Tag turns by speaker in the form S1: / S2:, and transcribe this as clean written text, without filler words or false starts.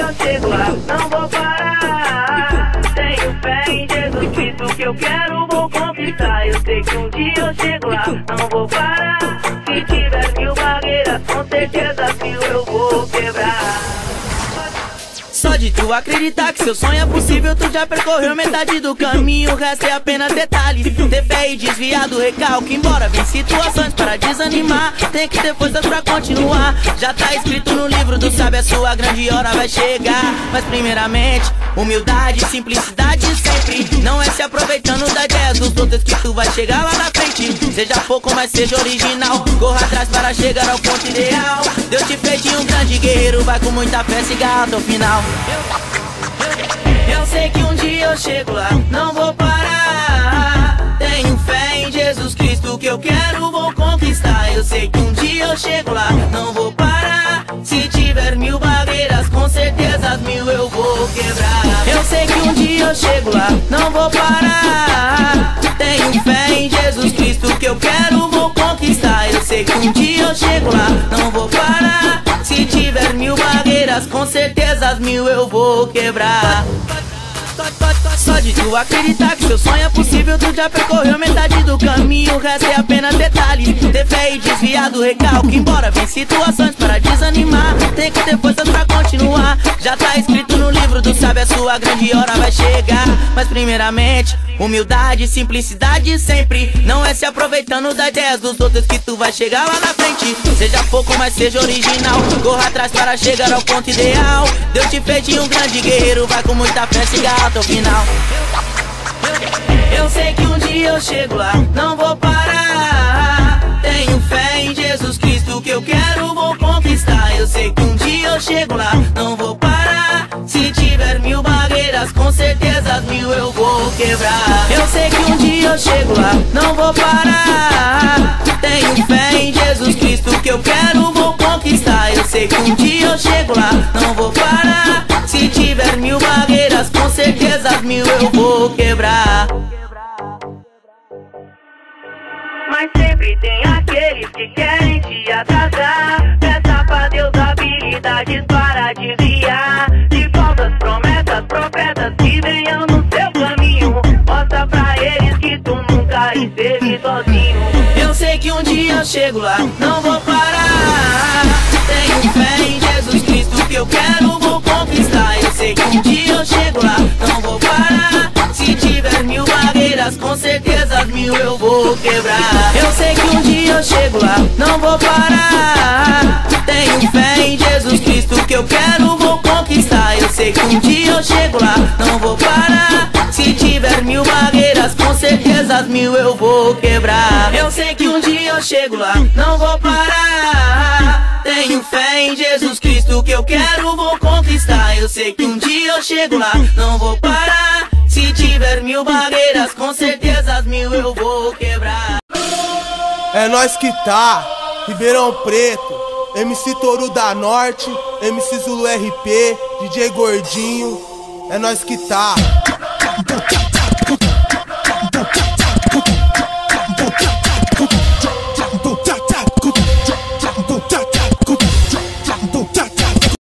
S1: eu chego lá, não vou parar. Tenho fé em Jesus Cristo que eu quero, vou conquistar. Eu sei que um dia eu chego lá, não vou parar. Se tiver 1000 barreiras, com certeza 1000 eu vou quebrar.
S2: Só de tu acreditar que seu sonho é possível, tu já percorreu metade do caminho, o resto é apenas detalhes. Ter fé e desviar do recalque, embora vem situações para desanimar, tem que ter forças pra continuar. Já tá escrito no livro do sábio, a sua grande hora vai chegar. Mas primeiramente, humildade, simplicidade sempre. Não é se aproveitando da ideia dos outros que tu vai chegar lá na frente. Seja pouco, mas seja original, corra atrás para chegar ao ponto ideal. Deus te fez de um grande guerreiro, vai com muita fé, siga até o final. Eu sei que um dia eu chego lá, não vou parar. Tenho fé em Jesus Cristo que eu quero, vou conquistar. Eu sei que um dia eu chego lá, não vou parar. Se tiver 1000 barreiras, com certeza as 1000 eu vou quebrar. Eu sei que um dia eu chego lá, não vou parar. Tenho fé em Jesus Cristo que eu quero, vou conquistar. Eu sei que um dia eu chego lá, não vou parar. Se tiver 1000 barreiras, com certeza as 1000 eu vou quebrar. Só de tu acreditar que seu sonho é possível, tu já percorreu metade do caminho, o resto é apenas detalhes. Ter fé e desviar do recalque, embora vem situações para desanimar, tem que ter forças pra continuar. Já tá escrito no livro do sábio, a sua grande hora vai chegar. Mas primeiramente, humildade, simplicidade sempre. Não é se aproveitando das ideias dos outros que tu vai chegar lá na frente. Seja pouco, mas seja original, corra atrás para chegar ao ponto ideal. Deus te fez de um grande guerreiro, vai com muita fé, siga até o final. Eu sei que um dia eu chego lá, não vou parar. Tenho fé em Jesus Cristo que eu quero, vou conquistar. Eu sei que um dia eu chego lá, não vou parar. Se tiver 1000 barreiras, com certeza as 1000 eu vou quebrar. Eu sei que um dia eu chego lá, não vou parar. Tenho fé em Jesus Cristo que eu quero, vou conquistar. Eu sei que um dia eu chego lá, não vou parar. Se tiver 1000 barreiras, com certeza as 1000 eu vou quebrar.
S1: Mas sempre tem aqueles que querem te atrasar. Peça pra Deus habilidades para desviar de falsas promessas, profetas que venham no seu caminho. Mostra pra eles que tu nunca esteve sozinho.
S2: Eu sei que um dia eu chego lá, não vou parar. Tenho fé em Jesus Cristo que eu quero, vou conquistar. Eu sei que um dia eu chego lá, não vou parar. Se tiver 1000 barreiras, com certeza as 1000 eu vou quebrar. Eu sei que um dia eu chego lá, não vou parar. Tenho fé em Jesus Cristo que eu quero, vou conquistar. Eu sei que um dia eu chego lá, não vou parar. Se tiver 1000 barreiras, com certeza as 1000 eu vou quebrar. Eu sei que um dia eu chego lá, não vou parar. Tenho fé em Jesus Cristo que eu quero, vou conquistar. Eu sei que um dia eu chego lá, não vou parar. Se tiver 1000 barreiras, com certeza as 1000 eu vou quebrar.
S3: É nós que tá, Ribeirão Preto, MC Touro da Norte, MC Zulu RP, DJ Gordinho, é nós que tá.